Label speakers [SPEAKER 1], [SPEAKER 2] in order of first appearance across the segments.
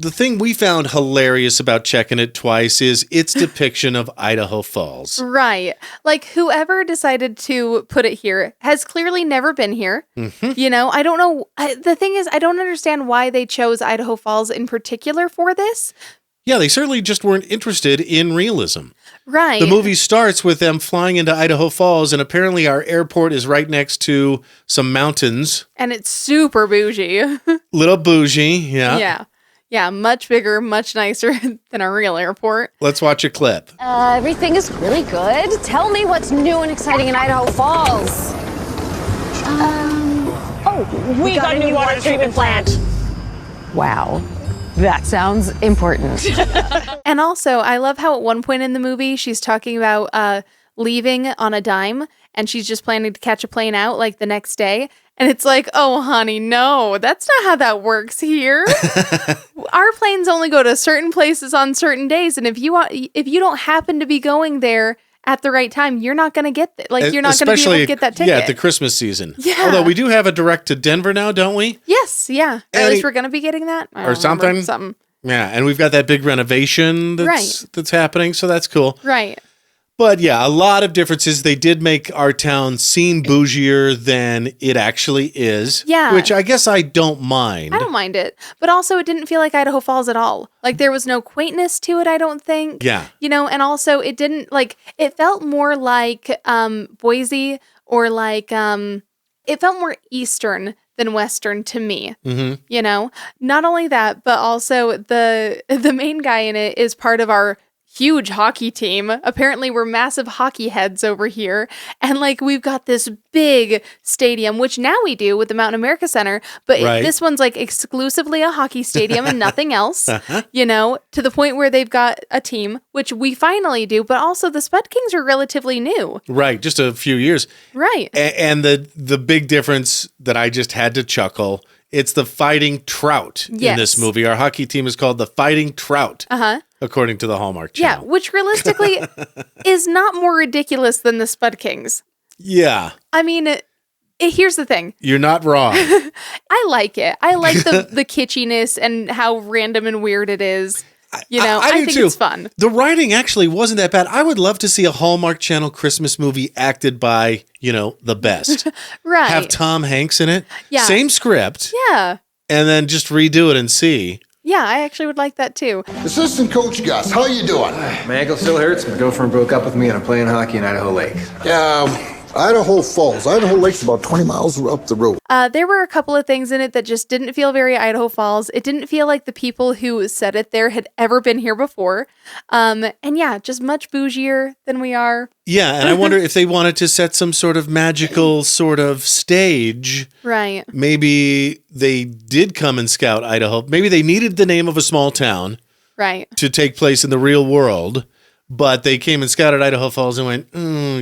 [SPEAKER 1] The thing we found hilarious about Checkin' It Twice is its depiction of Idaho Falls.
[SPEAKER 2] Right. Like, whoever decided to put it here has clearly never been here.
[SPEAKER 1] Mm-hmm.
[SPEAKER 2] You know, I don't know. The thing is, I don't understand why they chose Idaho Falls in particular for this.
[SPEAKER 1] Yeah, they certainly just weren't interested in realism.
[SPEAKER 2] Right.
[SPEAKER 1] The movie starts with them flying into Idaho Falls, and apparently our airport is right next to some mountains.
[SPEAKER 2] And it's super bougie.
[SPEAKER 1] Little bougie, yeah.
[SPEAKER 2] Yeah. Yeah, much bigger, much nicer than our real airport.
[SPEAKER 1] Let's watch a clip.
[SPEAKER 3] Everything is really good. Tell me what's new and exciting in Idaho Falls.
[SPEAKER 4] We got a new water treatment plant.
[SPEAKER 3] Wow. That sounds important.
[SPEAKER 2] And also, I love how at one point in the movie, she's talking about leaving on a dime, and she's just planning to catch a plane out like the next day. And it's like, oh, honey, no, that's not how that works here. Our planes only go to certain places on certain days. And if you don't happen to be going there at the right time, you're not going to get you're not going to be able to get that ticket.
[SPEAKER 1] Yeah, at the Christmas season.
[SPEAKER 2] Yeah.
[SPEAKER 1] Although we do have a direct to Denver now, don't we?
[SPEAKER 2] Yes, yeah. Or at least we're going to be getting that.
[SPEAKER 1] Or something.
[SPEAKER 2] Something.
[SPEAKER 1] Yeah, and we've got that big renovation that's happening, so that's cool.
[SPEAKER 2] Right.
[SPEAKER 1] But yeah, a lot of differences. They did make our town seem bougier than it actually is.
[SPEAKER 2] Yeah.
[SPEAKER 1] Which I guess I don't mind.
[SPEAKER 2] I don't mind it. But also, it didn't feel like Idaho Falls at all. Like, there was no quaintness to it, I don't think.
[SPEAKER 1] Yeah.
[SPEAKER 2] You know, and also, it didn't, it felt more like Boise or it felt more Eastern than Western to me.
[SPEAKER 1] Mm-hmm.
[SPEAKER 2] You know? Not only that, but also the main guy in it is part of our huge hockey team. Apparently we're massive hockey heads over here. And we've got this big stadium, which now we do with the Mountain America Center. But this one's exclusively a hockey stadium and nothing else, you know, to the point where they've got a team, which we finally do. But also the Spud Kings are relatively new.
[SPEAKER 1] Right. Just a few years.
[SPEAKER 2] Right.
[SPEAKER 1] And the big difference that I just had to chuckle, it's the Fighting Trout in this movie. Our hockey team is called the Fighting Trout.
[SPEAKER 2] Uh-huh.
[SPEAKER 1] According to the Hallmark channel.
[SPEAKER 2] Yeah, which realistically is not more ridiculous than the Spud Kings.
[SPEAKER 1] Yeah.
[SPEAKER 2] I mean, here's the thing.
[SPEAKER 1] You're not wrong.
[SPEAKER 2] I like it. I like the kitschiness and how random and weird it is. You know, I think it's fun.
[SPEAKER 1] The writing actually wasn't that bad. I would love to see a Hallmark Channel Christmas movie acted by, you know, the best.
[SPEAKER 2] Right.
[SPEAKER 1] Have Tom Hanks in it.
[SPEAKER 2] Yeah.
[SPEAKER 1] Same script.
[SPEAKER 2] Yeah.
[SPEAKER 1] And then just redo it and see.
[SPEAKER 2] Yeah, I actually would like that too.
[SPEAKER 5] Assistant Coach Gus, how you doing?
[SPEAKER 6] My ankle still hurts. My girlfriend broke up with me and I'm playing hockey in Idaho Lake.
[SPEAKER 5] Idaho Falls. Idaho Lake's about 20 miles up the road.
[SPEAKER 2] There were a couple of things in it that just didn't feel very Idaho Falls. It didn't feel like the people who said it there had ever been here before. And yeah, just much bougier than we are.
[SPEAKER 1] Yeah, and I wonder if they wanted to set some sort of magical sort of stage.
[SPEAKER 2] Right.
[SPEAKER 1] Maybe they did come and scout Idaho. Maybe they needed the name of a small town.
[SPEAKER 2] Right.
[SPEAKER 1] To take place in the real world. But they came and scouted Idaho Falls and went,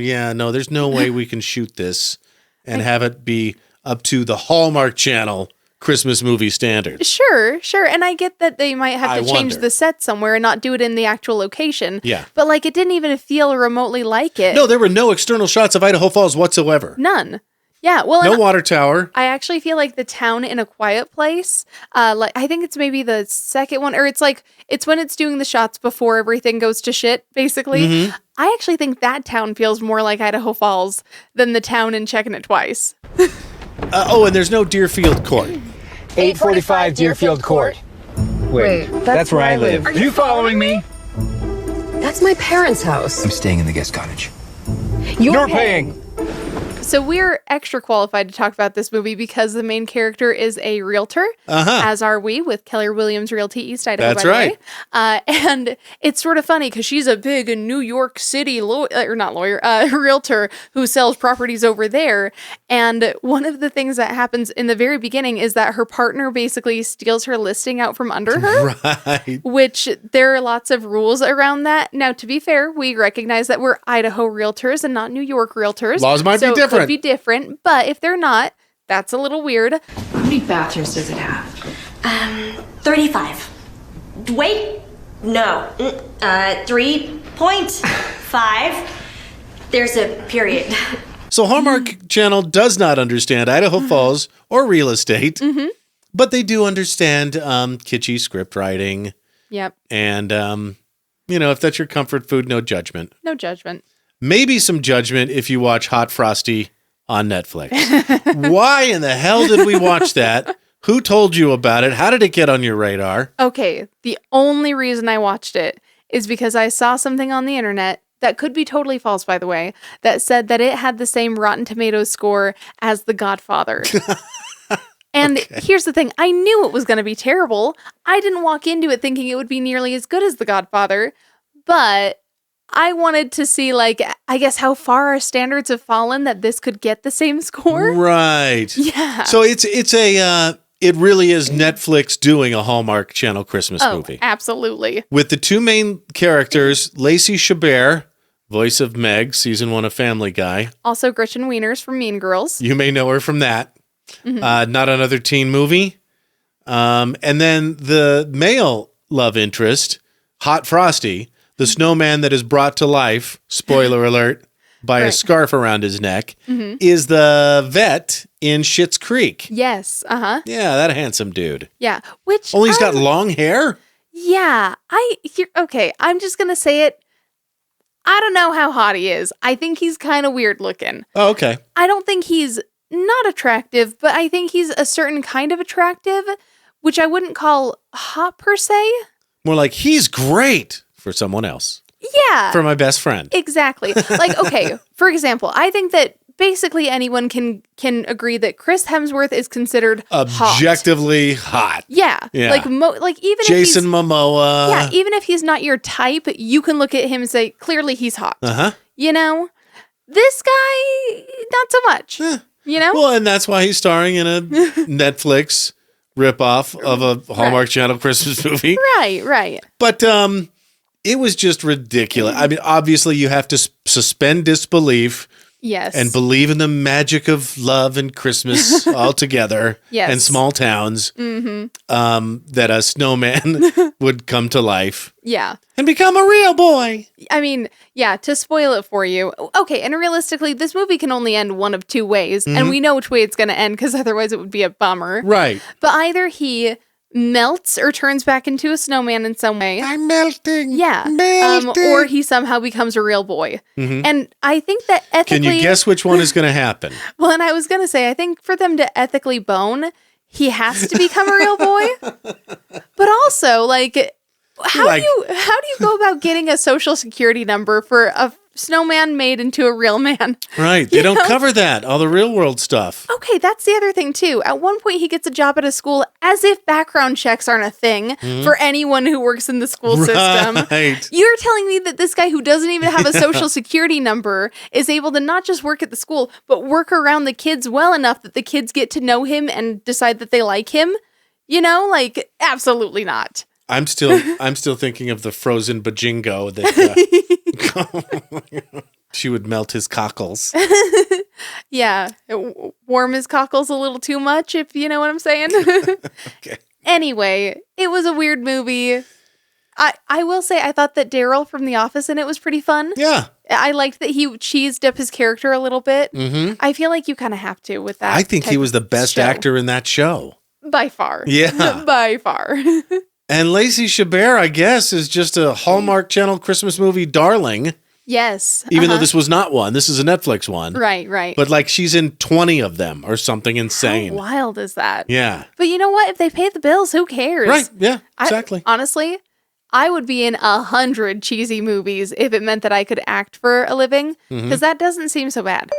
[SPEAKER 1] yeah, no, there's no way we can shoot this and have it be up to the Hallmark Channel Christmas movie standard.
[SPEAKER 2] Sure. And I get that they might have to change the set somewhere and not do it in the actual location.
[SPEAKER 1] Yeah.
[SPEAKER 2] But it didn't even feel remotely like it.
[SPEAKER 1] No, there were no external shots of Idaho Falls whatsoever.
[SPEAKER 2] None. Yeah, well,
[SPEAKER 1] no water tower.
[SPEAKER 2] I actually feel like the town in A Quiet Place, I think it's maybe the second one, or it's when it's doing the shots before everything goes to shit, basically. Mm-hmm. I actually think that town feels more like Idaho Falls than the town in Checkin' It Twice.
[SPEAKER 1] And there's no Deerfield Court.
[SPEAKER 6] 845 Deerfield Court. Wait, that's where I live. Are you following me?
[SPEAKER 3] That's my parents' house.
[SPEAKER 6] I'm staying in the guest cottage.
[SPEAKER 3] You're paying.
[SPEAKER 2] So we're extra qualified to talk about this movie because the main character is a realtor, as are we with Keller Williams Realty East Idaho.
[SPEAKER 1] That's right.
[SPEAKER 2] And it's sort of funny because she's a big New York City realtor who sells properties over there. And one of the things that happens in the very beginning is that her partner basically steals her listing out from under her.
[SPEAKER 1] Right.
[SPEAKER 2] Which there are lots of rules around that. Now, to be fair, we recognize that we're Idaho realtors and not New York realtors.
[SPEAKER 1] Laws might be different.
[SPEAKER 2] Could be different, but if they're not, that's a little weird.
[SPEAKER 7] How many bathrooms does it have?
[SPEAKER 4] 35. Wait, no. 3.5. There's a period.
[SPEAKER 1] So Hallmark Channel does not understand Idaho Falls or real estate, But they do understand kitschy script writing.
[SPEAKER 2] Yep.
[SPEAKER 1] And, if that's your comfort food, no judgment.
[SPEAKER 2] No judgment.
[SPEAKER 1] Maybe some judgment if you watch Hot Frosty on Netflix. Why in the hell did we watch that? Who told you about it? How did it get on your radar?
[SPEAKER 2] Okay, the only reason I watched it is because I saw something on the internet that could be totally false, by the way, that said that it had the same Rotten Tomatoes score as The Godfather. And here's the thing. I knew it was going to be terrible. I didn't walk into it thinking it would be nearly as good as The Godfather, but I wanted to see, I guess, how far our standards have fallen that this could get the same score.
[SPEAKER 1] Right.
[SPEAKER 2] Yeah.
[SPEAKER 1] So it really is Netflix doing a Hallmark Channel Christmas movie.
[SPEAKER 2] Absolutely.
[SPEAKER 1] With the two main characters, Lacey Chabert, voice of Meg, season 1 of Family Guy.
[SPEAKER 2] Also Gretchen Wieners from Mean Girls.
[SPEAKER 1] You may know her from that. Mm-hmm. Not another teen movie. And then the male love interest, Hot Frosty, the snowman that is brought to life, spoiler alert, by a scarf around his neck, is the vet in Schitt's Creek.
[SPEAKER 2] Yes. Uh-huh.
[SPEAKER 1] Yeah, that handsome dude.
[SPEAKER 2] Yeah. Which
[SPEAKER 1] he's got long hair?
[SPEAKER 2] Yeah. Okay, I'm just going to say it. I don't know how hot he is. I think he's kind of weird looking.
[SPEAKER 1] Oh, okay.
[SPEAKER 2] I don't think he's not attractive, but I think he's a certain kind of attractive, which I wouldn't call hot per se.
[SPEAKER 1] More like he's great for someone else.
[SPEAKER 2] Yeah.
[SPEAKER 1] For my best friend.
[SPEAKER 2] Exactly. Okay, for example, I think that basically anyone can agree that Chris Hemsworth is considered
[SPEAKER 1] objectively hot.
[SPEAKER 2] Yeah.
[SPEAKER 1] Yeah.
[SPEAKER 2] Even
[SPEAKER 1] Jason
[SPEAKER 2] if
[SPEAKER 1] Momoa.
[SPEAKER 2] Yeah, even if he's not your type, you can look at him and say, clearly he's hot.
[SPEAKER 1] Uh-huh.
[SPEAKER 2] This guy, not so much.
[SPEAKER 1] Well, and that's why he's starring in a Netflix ripoff of a Hallmark Channel Christmas movie.
[SPEAKER 2] Right.
[SPEAKER 1] But it was just ridiculous. I mean, obviously you have to suspend disbelief.
[SPEAKER 2] Yes.
[SPEAKER 1] And believe in the magic of love and Christmas altogether.
[SPEAKER 2] Yes.
[SPEAKER 1] And small towns. That a snowman would come to life.
[SPEAKER 2] Yeah.
[SPEAKER 1] And become a real boy.
[SPEAKER 2] I mean, yeah, to spoil it for you. Okay, and realistically, this movie can only end one of two ways. And we know which way it's going to end because otherwise it would be a bummer.
[SPEAKER 1] Right.
[SPEAKER 2] But either he melts or turns back into a snowman in some way.
[SPEAKER 1] I'm melting.
[SPEAKER 2] Yeah.
[SPEAKER 1] Melting.
[SPEAKER 2] Or he somehow becomes a real boy. And I think that ethically...
[SPEAKER 1] Can you guess which one is going to happen?
[SPEAKER 2] Well, and I was going to say, I think for them to ethically bone, he has to become a real boy. But also, how do you go about getting a social security number for a snowman made into a real man?
[SPEAKER 1] Right. They don't cover that. All the real world stuff.
[SPEAKER 2] Okay, that's the other thing, too. At one point, he gets a job at a school as if background checks aren't a thing for anyone who works in the school system.
[SPEAKER 1] Right.
[SPEAKER 2] You're telling me that this guy who doesn't even have a social security number is able to not just work at the school, but work around the kids well enough that the kids get to know him and decide that they like him? Absolutely not.
[SPEAKER 1] I'm still thinking of the frozen bajingo that she would melt his cockles.
[SPEAKER 2] Yeah, warm his cockles a little too much, if you know what I'm saying.
[SPEAKER 1] Okay.
[SPEAKER 2] Anyway, it was a weird movie. I will say I thought that Daryl from The Office in it was pretty fun.
[SPEAKER 1] Yeah.
[SPEAKER 2] I liked that he cheesed up his character a little bit. I feel like you kind of have to with that.
[SPEAKER 1] I think he was the best
[SPEAKER 2] show.
[SPEAKER 1] actor in that show.
[SPEAKER 2] By far.
[SPEAKER 1] Yeah.
[SPEAKER 2] By far.
[SPEAKER 1] And Lacey Chabert, I guess, is just a Hallmark Channel Christmas movie darling.
[SPEAKER 2] Yes.
[SPEAKER 1] Even though this was not one. This is a Netflix one.
[SPEAKER 2] Right.
[SPEAKER 1] But she's in 20 of them or something insane.
[SPEAKER 2] How wild is that?
[SPEAKER 1] Yeah.
[SPEAKER 2] But you know what? If they pay the bills, who cares?
[SPEAKER 1] Right. Yeah, exactly.
[SPEAKER 2] Honestly, I would be in 100 cheesy movies if it meant that I could act for a living, because that doesn't seem so bad.